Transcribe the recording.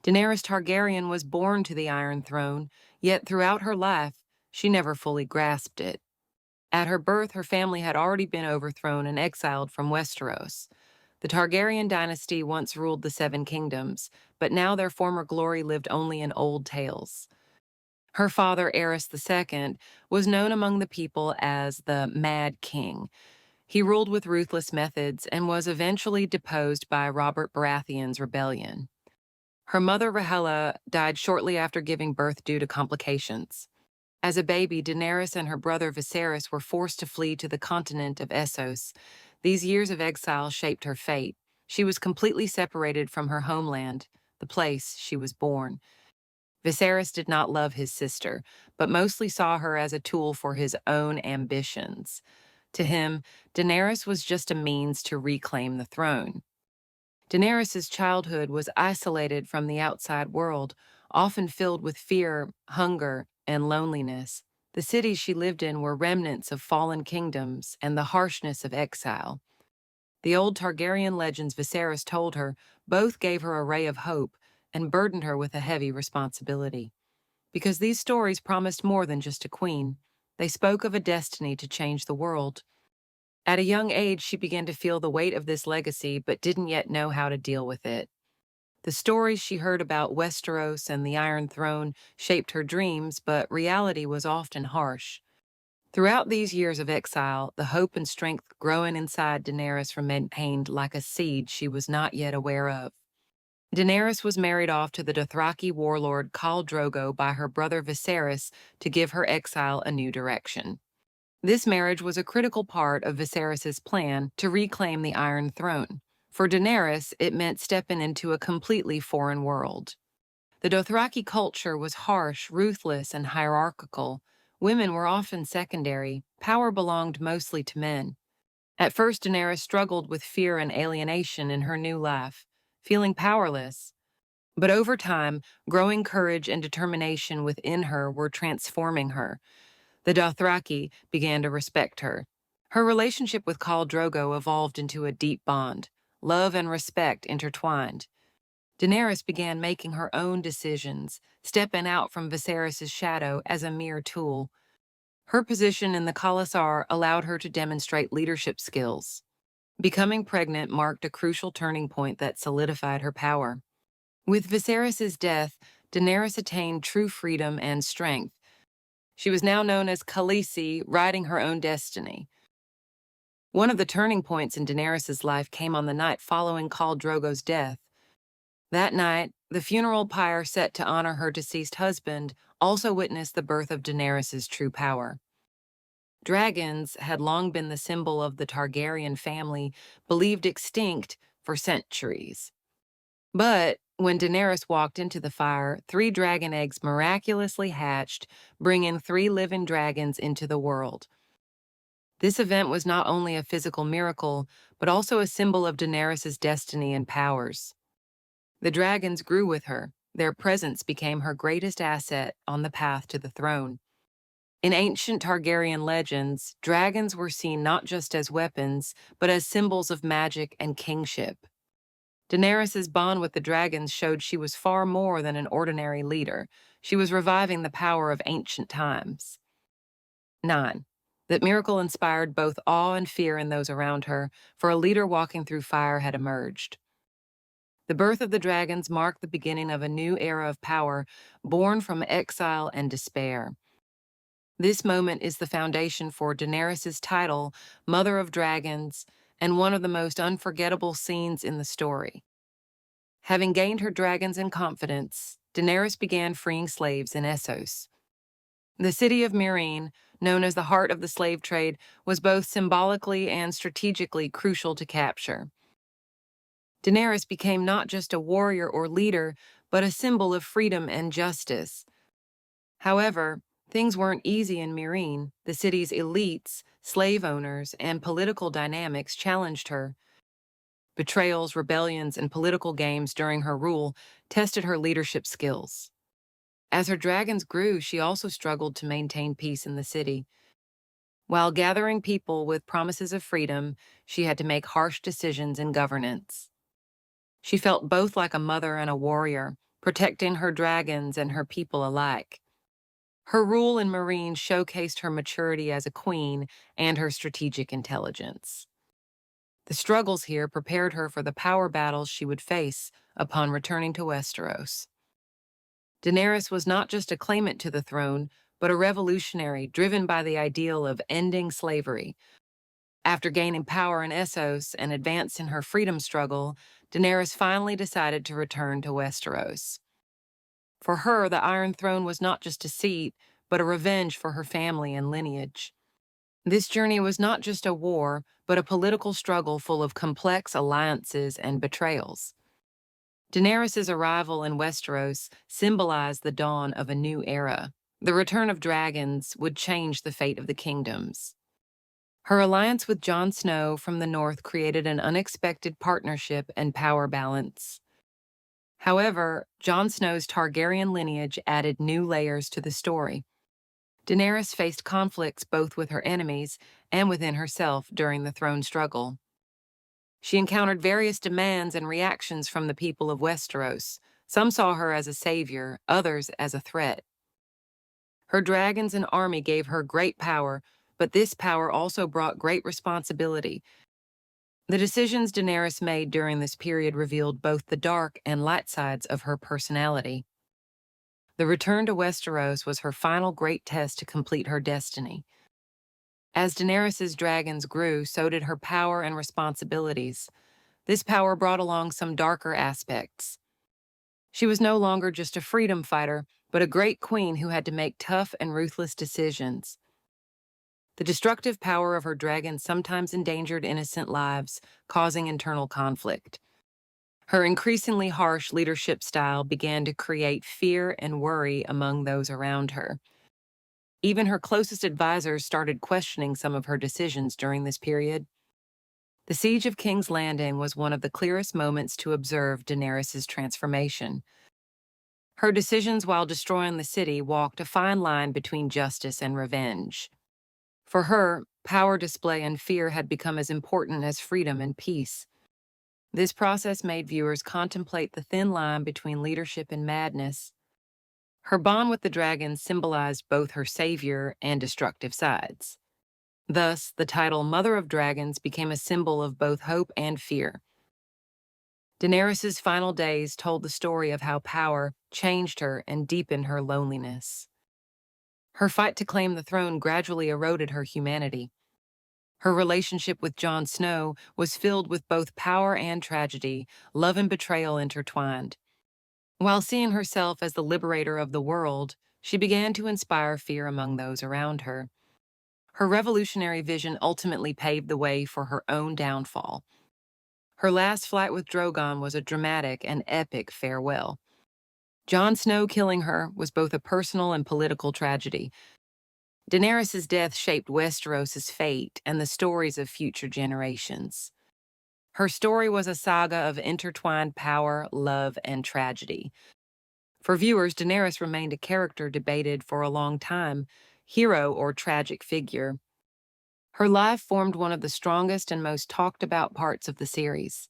Daenerys Targaryen was born to the Iron Throne, yet throughout her life, she never fully grasped it. At her birth, her family had already been overthrown and exiled from Westeros. The Targaryen dynasty once ruled the Seven Kingdoms, but now their former glory lived only in old tales. Her father, Aerys II, was known among the people as the Mad King. He ruled with ruthless methods and was eventually deposed by Robert Baratheon's rebellion. Her mother, Rhaella, died shortly after giving birth due to complications. As a baby, Daenerys and her brother Viserys were forced to flee to the continent of Essos. These years of exile shaped her fate. She was completely separated from her homeland, the place she was born. Viserys did not love his sister, but mostly saw her as a tool for his own ambitions. To him, Daenerys was just a means to reclaim the throne. Daenerys's childhood was isolated from the outside world, often filled with fear, hunger, and loneliness. The cities she lived in were remnants of fallen kingdoms and the harshness of exile. The old Targaryen legends Viserys told her both gave her a ray of hope and burdened her with a heavy responsibility. Because these stories promised more than just a queen, they spoke of a destiny to change the world. At a young age, she began to feel the weight of this legacy but didn't yet know how to deal with it. The stories she heard about Westeros and the Iron Throne shaped her dreams, but reality was often harsh. Throughout these years of exile, the hope and strength growing inside Daenerys remained like a seed she was not yet aware of. Daenerys was married off to the Dothraki warlord Khal Drogo by her brother Viserys to give her exile a new direction. This marriage was a critical part of Viserys's plan to reclaim the Iron Throne. For Daenerys, it meant stepping into a completely foreign world. The Dothraki culture was harsh, ruthless, and hierarchical. Women were often secondary. Power belonged mostly to men. At first, Daenerys struggled with fear and alienation in her new life, feeling powerless. But over time, growing courage and determination within her were transforming her. The Dothraki began to respect her. Her relationship with Khal Drogo evolved into a deep bond. Love and respect intertwined. Daenerys began making her own decisions, stepping out from Viserys' shadow as a mere tool. Her position in the Khalasar allowed her to demonstrate leadership skills. Becoming pregnant marked a crucial turning point that solidified her power. With Viserys' death, Daenerys attained true freedom and strength. She was now known as Khaleesi, riding her own destiny. One of the turning points in Daenerys' life came on the night following Khal Drogo's death. That night, the funeral pyre set to honor her deceased husband also witnessed the birth of Daenerys' true power. Dragons had long been the symbol of the Targaryen family, believed extinct for centuries. But when Daenerys walked into the fire, 3 dragon eggs miraculously hatched, bringing 3 living dragons into the world. This event was not only a physical miracle, but also a symbol of Daenerys' destiny and powers. The dragons grew with her. Their presence became her greatest asset on the path to the throne. In ancient Targaryen legends, dragons were seen not just as weapons, but as symbols of magic and kingship. Daenerys' bond with the dragons showed she was far more than an ordinary leader. She was reviving the power of ancient times. 9. That miracle inspired both awe and fear in those around her, for a leader walking through fire had emerged. The birth of the dragons marked the beginning of a new era of power, born from exile and despair. This moment is the foundation for Daenerys' title, Mother of Dragons, and one of the most unforgettable scenes in the story. Having gained her dragons in confidence, Daenerys began freeing slaves in Essos. The city of Meereen, known as the heart of the slave trade, was both symbolically and strategically crucial to capture. Daenerys became not just a warrior or leader, but a symbol of freedom and justice. However, things weren't easy in Meereen. The city's elites, slave owners, and political dynamics challenged her. Betrayals, rebellions, and political games during her rule tested her leadership skills. As her dragons grew, she also struggled to maintain peace in the city. While gathering people with promises of freedom, she had to make harsh decisions in governance. She felt both like a mother and a warrior, protecting her dragons and her people alike. Her rule in Meereen showcased her maturity as a queen and her strategic intelligence. The struggles here prepared her for the power battles she would face upon returning to Westeros. Daenerys was not just a claimant to the throne, but a revolutionary driven by the ideal of ending slavery. After gaining power in Essos and advanced in her freedom struggle, Daenerys finally decided to return to Westeros. For her, the Iron Throne was not just a seat, but a revenge for her family and lineage. This journey was not just a war, but a political struggle full of complex alliances and betrayals. Daenerys' arrival in Westeros symbolized the dawn of a new era. The return of dragons would change the fate of the kingdoms. Her alliance with Jon Snow from the north created an unexpected partnership and power balance. However, Jon Snow's Targaryen lineage added new layers to the story. Daenerys faced conflicts both with her enemies and within herself during the throne struggle. She encountered various demands and reactions from the people of Westeros. Some saw her as a savior, others as a threat. Her dragons and army gave her great power, but this power also brought great responsibility. The decisions Daenerys made during this period revealed both the dark and light sides of her personality. The return to Westeros was her final great test to complete her destiny. As Daenerys' dragons grew, so did her power and responsibilities. This power brought along some darker aspects. She was no longer just a freedom fighter, but a great queen who had to make tough and ruthless decisions. The destructive power of her dragons sometimes endangered innocent lives, causing internal conflict. Her increasingly harsh leadership style began to create fear and worry among those around her. Even her closest advisors started questioning some of her decisions during this period. The Siege of King's Landing was one of the clearest moments to observe Daenerys' transformation. Her decisions while destroying the city walked a fine line between justice and revenge. For her, power display and fear had become as important as freedom and peace. This process made viewers contemplate the thin line between leadership and madness. Her bond with the dragons symbolized both her savior and destructive sides. Thus, the title Mother of Dragons became a symbol of both hope and fear. Daenerys' final days told the story of how power changed her and deepened her loneliness. Her fight to claim the throne gradually eroded her humanity. Her relationship with Jon Snow was filled with both power and tragedy, love and betrayal intertwined. While seeing herself as the liberator of the world, she began to inspire fear among those around her. Her revolutionary vision ultimately paved the way for her own downfall. Her last flight with Drogon was a dramatic and epic farewell. Jon Snow killing her was both a personal and political tragedy. Daenerys' death shaped Westeros' fate and the stories of future generations. Her story was a saga of intertwined power, love, and tragedy. For viewers, Daenerys remained a character debated for a long time, hero or tragic figure. Her life formed one of the strongest and most talked about parts of the series.